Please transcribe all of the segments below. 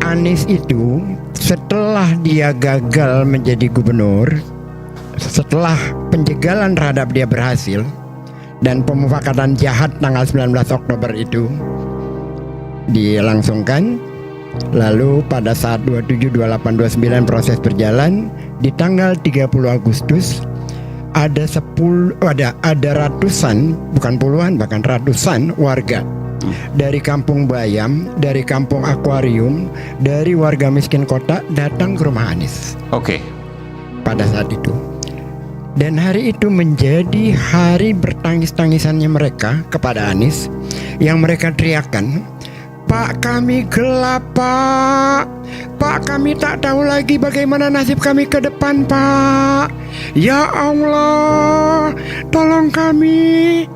Anies itu setelah dia gagal menjadi gubernur, setelah penjegalan terhadap dia berhasil dan pemufakatan jahat tanggal 19 Oktober itu dilangsungkan, lalu pada saat 27, 28, 29 proses berjalan, di tanggal 30 Agustus ada ratusan, bukan puluhan, bahkan ratusan warga dari Kampung Bayam, dari Kampung Akuarium, dari warga miskin kota datang ke rumah Anies. Oke. Pada saat itu. Dan hari itu menjadi hari bertangis-tangisannya mereka kepada Anies, yang mereka teriakan, "Pak, kami gelap, Pak. Pak, kami tak tahu lagi bagaimana nasib kami ke depan, Pak. Ya Allah, tolong kami."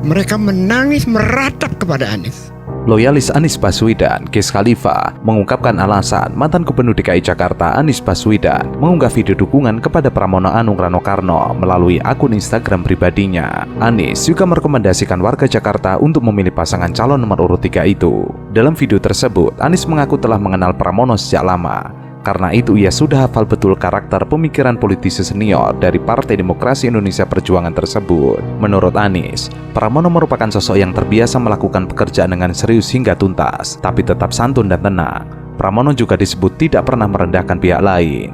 Mereka menangis meratap kepada Anies. Loyalis Anies Baswedan, Ges Khalifa, mengungkapkan alasan mantan Gubernur DKI Jakarta Anies Baswedan mengunggah video dukungan kepada Pramono Anung Rano Karno melalui akun Instagram pribadinya. Anies juga merekomendasikan warga Jakarta untuk memilih pasangan calon nomor urut 3 itu. Dalam video tersebut, Anies mengaku telah mengenal Pramono sejak lama. Karena itu ia sudah hafal betul karakter pemikiran politisi senior dari Partai Demokrasi Indonesia Perjuangan tersebut. Menurut Anies, Pramono merupakan sosok yang terbiasa melakukan pekerjaan dengan serius hingga tuntas, tapi tetap santun dan tenang. Pramono juga disebut tidak pernah merendahkan pihak lain.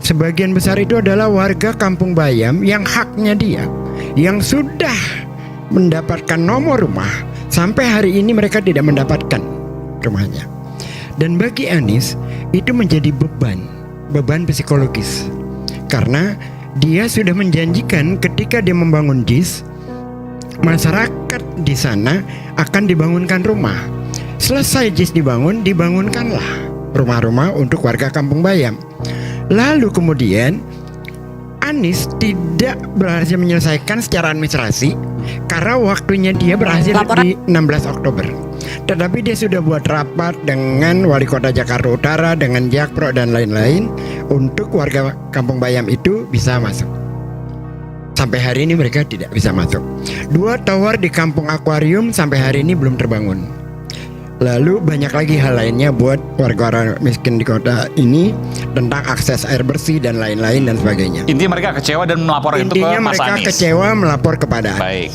Sebagian besar itu adalah warga Kampung Bayam yang haknya dia, yang sudah mendapatkan nomor rumah. Sampai hari ini mereka tidak mendapatkan rumahnya. Dan bagi Anies itu menjadi beban psikologis, karena dia sudah menjanjikan ketika dia membangun JIS, masyarakat di sana akan dibangunkan rumah. Selesai JIS dibangun, dibangunkanlah rumah-rumah untuk warga Kampung Bayam. Lalu kemudian Anies tidak berhasil menyelesaikan secara administrasi karena waktunya dia berhasil di 16 Oktober. Tetapi dia sudah buat rapat dengan Wali Kota Jakarta Utara, dengan Jakpro dan lain-lain untuk warga Kampung Bayam itu bisa masuk. Sampai hari ini mereka tidak bisa masuk. 2 tower di Kampung Akuarium sampai hari ini belum terbangun. Lalu banyak lagi hal lainnya buat warga miskin di kota ini tentang akses air bersih dan lain-lain dan sebagainya. Intinya mereka kecewa dan melapor itu ke Mas Anies. Intinya mereka kecewa melapor kepada Anies. Baik.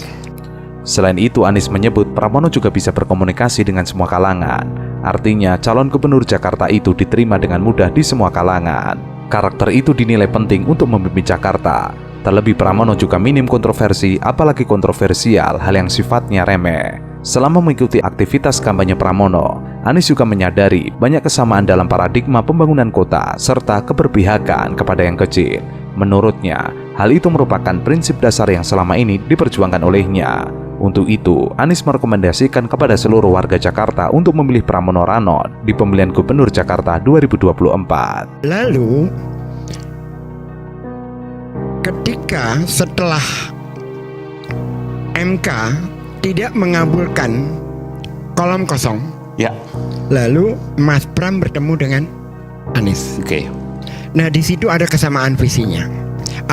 Selain itu, Anies menyebut Pramono juga bisa berkomunikasi dengan semua kalangan. Artinya, calon gubernur Jakarta itu diterima dengan mudah di semua kalangan. Karakter itu dinilai penting untuk memimpin Jakarta. Terlebih Pramono juga minim kontroversi, apalagi kontroversial, hal yang sifatnya remeh. Selama mengikuti aktivitas kampanye Pramono, Anies juga menyadari banyak kesamaan dalam paradigma pembangunan kota serta keberpihakan kepada yang kecil. Menurutnya, hal itu merupakan prinsip dasar yang selama ini diperjuangkan olehnya. Untuk itu, Anies merekomendasikan kepada seluruh warga Jakarta untuk memilih Pramono Rano di pemilihan Gubernur Jakarta 2024. Lalu, ketika setelah MK tidak mengabulkan kolom kosong, ya, lalu Mas Pram bertemu dengan Anies. Oke. Nah, di situ ada kesamaan visinya.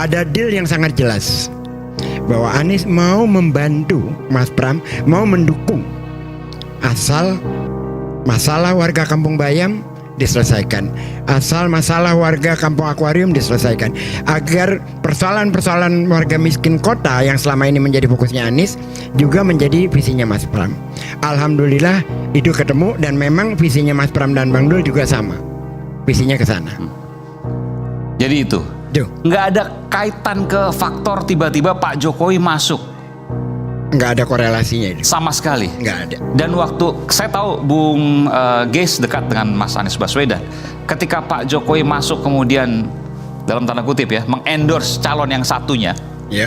Ada deal yang sangat jelas bahwa Anies mau membantu Mas Pram, mau mendukung asal masalah warga Kampung Bayam diselesaikan, asal masalah warga Kampung Akuarium diselesaikan, agar persoalan-persoalan warga miskin kota yang selama ini menjadi fokusnya Anies juga menjadi visinya Mas Pram. Alhamdulillah itu ketemu, dan memang visinya Mas Pram dan Bang Dul juga sama, visinya ke sana. Jadi itu nggak ada kaitan ke faktor tiba-tiba Pak Jokowi masuk. Nggak ada korelasinya itu. Sama sekali. Nggak ada. Dan waktu saya tahu Bung Ges dekat dengan Mas Anies Baswedan, ketika Pak Jokowi masuk kemudian dalam tanda kutip ya mengendorse calon yang satunya. Ya.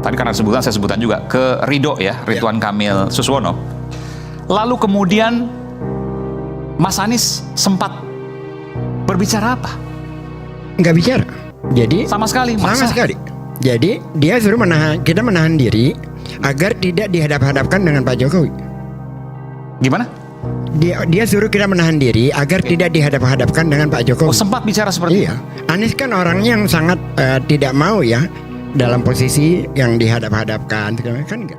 Tadi karena sebutan saya sebutan juga ke Ridho ya, Ridwan Kamil Suswono. Lalu kemudian Mas Anies sempat berbicara apa? Nggak bicara. Jadi sama sekali. Sama sekali. Jadi dia suruh kita menahan diri agar tidak dihadap-hadapkan dengan Pak Jokowi. Gimana? Dia suruh kita menahan diri agar tidak dihadap-hadapkan dengan Pak Jokowi. Oh, sempat bicara seperti itu? Anies kan orangnya yang sangat tidak mau ya dalam posisi yang dihadap-hadapkan, kan enggak.